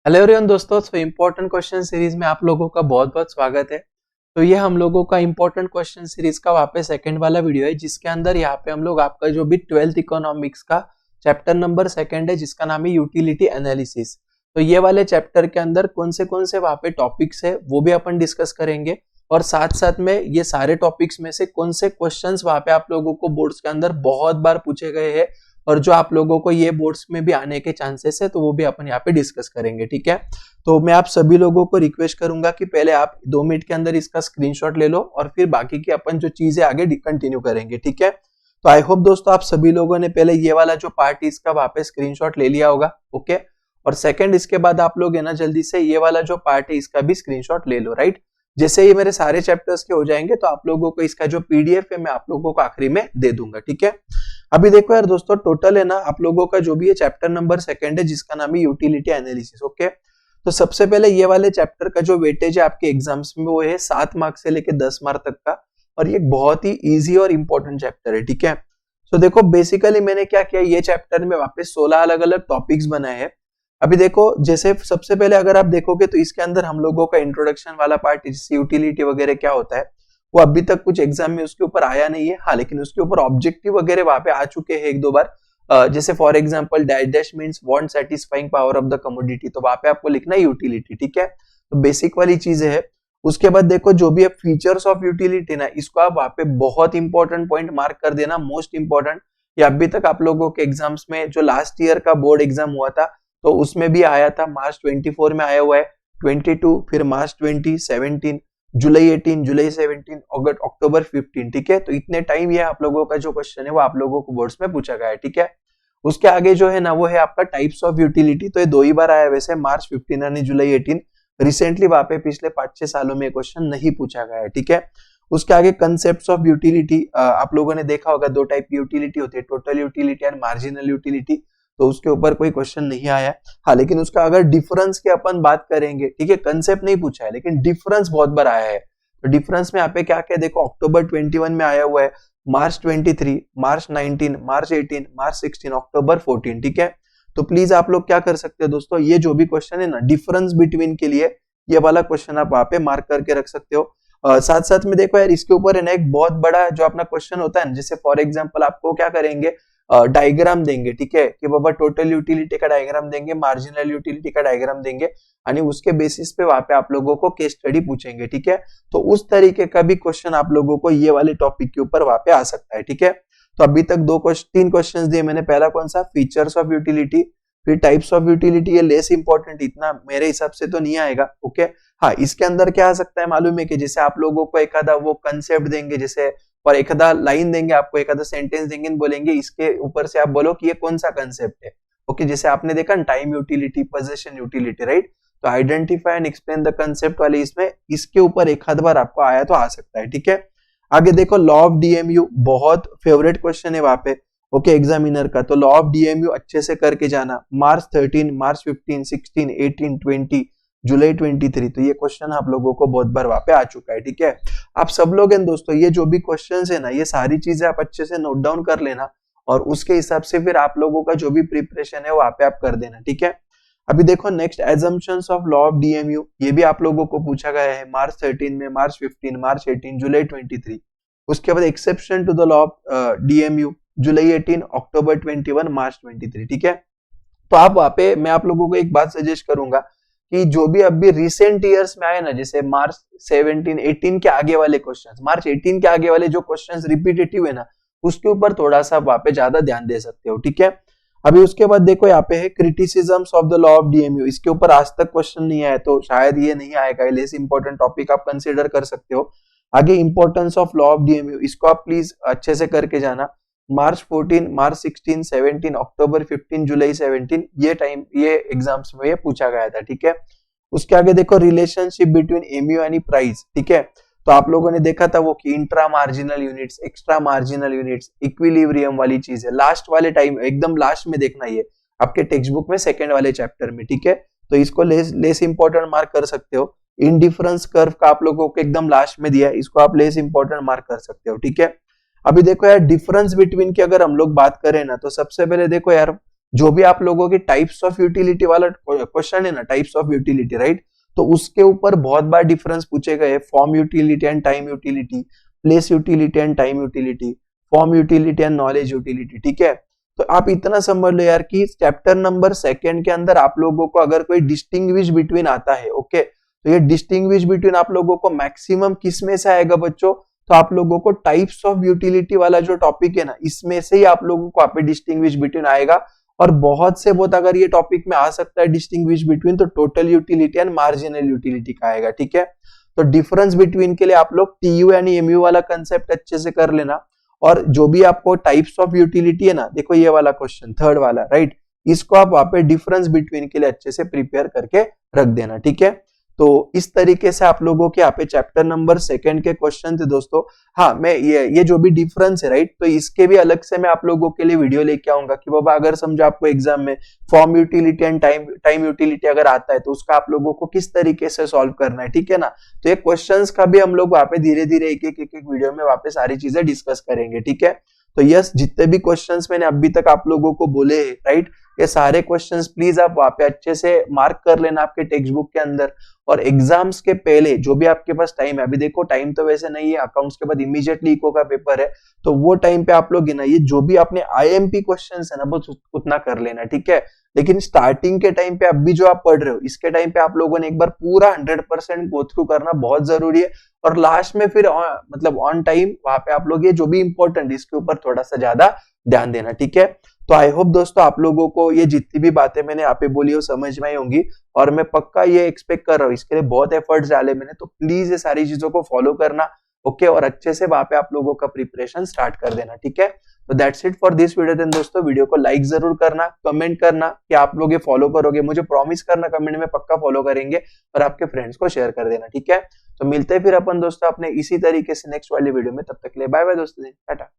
Hello everyone दोस्तों, important question series में आप लोगों का बहुत बहुत स्वागत है। तो ये हम लोगों का इम्पोर्टेंट क्वेश्चन सीरीज का वहाँ पे सेकंड वाला वीडियो है, जिसके अंदर यहाँ पे हम लोग आपका जो भी 12th इकोनॉमिक्स का चैप्टर नंबर 2 है, जिसका नाम है यूटिलिटी एनालिसिस। तो ये वाले चैप्टर के अंदर कौन से वहाँ पे टॉपिक्स है वो भी अपन डिस्कस करेंगे, और साथ साथ में ये सारे टॉपिक्स में से कौन से क्वेश्चंस वहाँ पे आप लोगों को बोर्ड्स के अंदर बहुत बार पूछे गए हैं और जो आप लोगों को ये बोर्ड्स में भी आने के चांसेस है, तो वो भी अपन यहाँ पे डिस्कस करेंगे। ठीक है, तो मैं आप सभी लोगों को रिक्वेस्ट करूंगा कि पहले आप 2 मिनट के अंदर इसका स्क्रीनशॉट ले लो और फिर बाकी की अपन जो चीजें आगे कंटिन्यू करेंगे। ठीक है, तो आई होप दोस्तों आप सभी लोगों ने पहले ये वाला जो पार्ट है इसका वहां पे स्क्रीनशॉट ले लिया होगा। ओके, और सेकंड इसके बाद आप लोग है ना जल्दी से ये वाला जो पार्ट है इसका भी स्क्रीनशॉट ले लो। राइट, जैसे ये मेरे सारे चैप्टर्स के हो जाएंगे तो आप लोगों को इसका जो पीडीएफ है मैं आप लोगों को आखिरी में दे दूंगा। ठीक है, अभी देखो यार दोस्तों, टोटल है ना आप लोगों का जो भी है चैप्टर नंबर 2 है, जिसका नाम है यूटिलिटी एनालिसिस। ओके, तो सबसे पहले ये वाले चैप्टर का जो वेटेज है आपके एग्जाम्स में वो है 7 मार्क्स से लेके 10 मार्क तक का, और ये बहुत ही इजी और इंपॉर्टेंट चैप्टर है। ठीक है, तो देखो बेसिकली मैंने क्या किया, ये चैप्टर में वापस 16 अलग अलग टॉपिक्स बनाए हैं। अभी देखो, जैसे सबसे पहले अगर आप देखोगे तो इसके अंदर हम लोगों का इंट्रोडक्शन वाला पार्ट, जैसे यूटिलिटी वगैरह क्या होता है, वो अभी तक कुछ एग्जाम में उसके ऊपर आया नहीं है। हाँ, लेकिन उसके ऊपर ऑब्जेक्टिव वगैरह वहां पे आ चुके हैं 1-2 बार। जैसे for example dash dash means want satisfying power of the commodity, तो वहां पे आपको लिखना है यूटिलिटी। ठीक है, तो बेसिक वाली चीजें है। उसके बाद देखो जो भी फीचर्स ऑफ यूटिलिटी ना, इसको आप वहां पे बहुत इंपॉर्टेंट पॉइंट मार्क कर देना, मोस्ट इंपॉर्टेंट। ये अभी तक आप लोगों के एग्जाम्स में जो लास्ट ईयर का बोर्ड एग्जाम हुआ था तो उसमें भी आया था, मार्च 24 में आया हुआ है, 22, फिर मार्च 20, 17, जुलाई 18, जुलाई 17, अक्टूबर 15। ठीक है, तो इतने टाइम ये आप लोगों का जो क्वेश्चन है वो आप लोगों को बोर्ड्स में पूछा गया है। ठीक है, उसके आगे जो है ना वो है आपका टाइप्स ऑफ यूटिलिटी, तो ये 2 ही बार आया वैसे, मार्च 15 यानी जुलाई 18। रिसेंटली वहां पे पिछले 5-6 सालों में क्वेश्चन नहीं पूछा गया है। ठीक है, उसके आगे कंसेप्ट ऑफ यूटिलिटी, आप लोगों ने देखा होगा 2 टाइप की यूटिलिटी होती है, total utility and marginal utility, तो उसके ऊपर कोई क्वेश्चन नहीं आया। हाँ, लेकिन उसका अगर डिफरेंस की अपन बात करेंगे, ठीक है, कंसेप्ट नहीं पूछा है लेकिन डिफरेंस बहुत बार आया है। तो डिफरेंस में यहाँ पे क्या क्या देखो, अक्टूबर 21 में आया हुआ है, मार्च 23, मार्च 19, मार्च 18, मार्च 16, अक्टूबर 14। ठीक है, तो प्लीज आप लोग क्या कर सकते हो दोस्तों, ये जो भी क्वेश्चन है ना डिफरेंस बिटवीन के लिए, ये वाला क्वेश्चन आप वहां पे मार्क करके रख सकते हो। साथ साथ में देखो यार, इसके ऊपर है ना एक बहुत बड़ा जो अपना क्वेश्चन होता है ना, जैसे फॉर एग्जाम्पल आपको क्या करेंगे, डायग्राम देंगे। ठीक है, कि बाबा टोटल यूटिलिटी का डायग्राम देंगे, मार्जिनल यूटिलिटी का डायग्राम देंगे, यानी उसके बेसिस पे वहां पे आप लोगों को केस स्टडी पूछेंगे। ठीक है, तो उस तरीके का भी क्वेश्चन आप लोगों को ये वाले टॉपिक के ऊपर वहां पे आ सकता है। ठीक है, तो अभी तक 3 क्वेश्चन दिए मैंने। पहला कौन सा, फीचर्स ऑफ यूटिलिटी, फिर टाइप्स ऑफ यूटिलिटी, ये लेस इंपॉर्टेंट, इतना मेरे हिसाब से तो नहीं आएगा। ओके, हाँ, इसके अंदर क्या आ सकता है मालूम है, कि जैसे आप लोगों को एक आधा वो कंसेप्ट देंगे, जैसे और एक आधा लाइन देंगे आपको, एक आधा सेंटेंस देंगे, बोलेंगे इसके ऊपर से आप बोलो कि ये कौन सा कंसेप्ट है। ओके, जैसे आपने देखा time utility, position utility, right, तो identify and explain the concept वाले इसमें इसके ऊपर एक आध बार आपको आया तो आ सकता है। ठीक है, आगे देखो लॉ ऑफ डीएमयू, बहुत फेवरेट क्वेश्चन है वहां पे। ओके, एग्जामिनर का, तो लॉ ऑफ डीएमयू अच्छे से करके जाना, मार्च 13, मार्च 15, 16, 18, 20, जुलाई 23, तो ये क्वेश्चन आप लोगों को बहुत बार वहां पे आ चुका है। ठीक है, आप सब लोग हैं दोस्तों, ये जो भी क्वेश्चंस है ना, ये सारी चीजें आप अच्छे से नोट डाउन कर लेना, और उसके हिसाब से फिर आप लोगों का जो भी प्रिपरेशन है वहां पे आप कर देना। ठीक है, अभी देखो next, assumptions of law of DMU, ये भी आप लोगों को पूछा गया है, मार्च 13 में, मार्च 15, मार्च 18, जुलाई 23। उसके बाद exception to the law of DMU, जुलाई 18, अक्टूबर 21, मार्च 23। ठीक है, तो आप वहां पे मैं आप लोगों को एक बात सजेस्ट करूंगा कि जो भी अभी रिसेंट ईयर्स में आए ना, जैसे मार्च 17, 18 के आगे वाले क्वेश्चंस, मार्च 18 के आगे वाले जो क्वेश्चंस रिपीटेटिव है ना, उसके ऊपर थोड़ा सा वहां पे ज्यादा ध्यान दे सकते हो। ठीक है, अभी उसके बाद देखो यहाँ पे है criticisms of the law of DMU, इसके ऊपर आज तक क्वेश्चन नहीं आया तो शायद ये नहीं आएगा, लेस इंपॉर्टेंट टॉपिक आप कंसिडर कर सकते हो। आगे importance of law of DMU, इसको आप प्लीज अच्छे से करके जाना, मार्च 14, मार्च 16, 17, अक्टूबर 15, जुलाई 17, ये एग्जाम्स में ये पूछा गया था। ठीक है, उसके आगे देखो रिलेशनशिप बिटवीन एमयू यानी प्राइस। ठीक है, तो आप लोगों ने देखा था वो कि intra marginal units, extra marginal units, equilibrium वाली चीज है, लास्ट वाले टाइम एकदम लास्ट में देखना, ये आपके टेक्स्ट बुक में 2nd वाले चैप्टर में। ठीक है, तो इसको लेस इंपॉर्टेंट मार्क कर सकते हो। इंडिफरेंस कर्व का आप लोगों को एकदम लास्ट में दिया है, इसको आप लेस इंपॉर्टेंट मार्क कर सकते हो। ठीक है, अभी देखो यार डिफरेंस बिटवीन की अगर हम लोग बात करें ना, तो सबसे पहले देखो यार जो भी आप लोगों के टाइप्स ऑफ यूटिलिटी वाला क्वेश्चन है ना, टाइप्स ऑफ यूटिलिटी, राइट, तो उसके ऊपर बहुत बार डिफरेंस पूछे गए, form utility and time utility, place utility and time utility, form utility and knowledge utility, ठीक है। तो आप इतना समझ लो यार कि चैप्टर नंबर 2 के अंदर आप लोगों को अगर कोई डिस्टिंग्विश बिटवीन आता है, ओके, तो ये डिस्टिंग्विश बिटवीन आप लोगों को मैक्सिमम किस में से आएगा बच्चों, तो आप लोगों को टाइप्स ऑफ यूटिलिटी वाला जो टॉपिक है ना, इसमें से ही आप लोगों को आप डिस्टिंग्विश बिटवीन आएगा। और बहुत से बहुत अगर ये टॉपिक में आ सकता है डिस्टिंग्विश बिटवीन, तो total utility and marginal utility का आएगा, ठीक है। तो डिफरेंस बिटवीन के लिए आप लोग टीयू यानी एमयू वाला कंसेप्ट अच्छे से कर लेना। और जो भी आपको टाइप्स ऑफ यूटिलिटी है ना, देखो ये वाला क्वेश्चन थर्ड वाला, राइट, इसको आप वहां पे डिफरेंस बिटवीन के लिए अच्छे से प्रिपेयर करके रख देना, ठीक है। तो इस तरीके से आप लोगों के यहाँ पे चैप्टर नंबर 2 के क्वेश्चन थे दोस्तों। हाँ, मैं ये जो भी डिफरेंस है, राइट, तो इसके भी अलग से मैं आप लोगों के लिए वीडियो लेके आऊंगा कि बाबा अगर समझो आपको एग्जाम में form utility and time utility अगर आता है तो उसका आप लोगों को किस तरीके से सॉल्व करना है, ठीक है ना। तो ये क्वेश्चंस का भी हम लोग वहां पे धीरे धीरे एक एक वीडियो में वहां पे सारी चीजें डिस्कस करेंगे, ठीक है। तो यस, जितने भी क्वेश्चंस मैंने अभी तक आप लोगों को बोले, राइट, ये सारे क्वेश्चंस प्लीज आप वहां पे अच्छे से मार्क कर लेना आपके टेक्स्ट बुक के अंदर। और एग्जाम्स के पहले जो भी आपके पास टाइम है, अभी देखो टाइम तो वैसे नहीं है, अकाउंट्स के बाद इमीडिएटली इको का पेपर है, तो वो टाइम पे आप लोग ना ये जो भी आपने आईएमपी क्वेश्चंस है ना बस उतना कर लेना, ठीक है। लेकिन स्टार्टिंग के टाइम पे अभी जो आप पढ़ रहे हो, इसके टाइम पे आप लोगों ने एक बार पूरा 100% गो थ्रू करना बहुत जरूरी है। और लास्ट में फिर मतलब ऑन टाइम वहां पे आप लोग ये जो भी इंपॉर्टेंट इसके ऊपर थोड़ा सा ज्यादा ध्यान देना, ठीक है। तो आई होप दोस्तों आप लोगों को ये जितनी भी बातें मैंने यहाँ पे बोली वो समझ में आई होंगी। और मैं पक्का ये एक्सपेक्ट कर रहा हूँ, इसके लिए बहुत एफर्ट्स डाले मैंने, तो प्लीज ये सारी चीजों को फॉलो करना, ओके, और अच्छे से वहां पे आप लोगों का प्रिपरेशन स्टार्ट कर देना, ठीक है। तो that's it for this video. Then दोस्तों वीडियो को लाइक जरूर करना, कमेंट करना कि आप लोग ये फॉलो करोगे, मुझे प्रॉमिस करना कमेंट में पक्का फॉलो करेंगे, और आपके फ्रेंड्स को शेयर कर देना, ठीक है। तो मिलते हैं फिर अपन दोस्तों अपने इसी तरीके से नेक्स्ट वाली वीडियो में, तब तक के लिए बाय बाय दोस्तों, टाटा।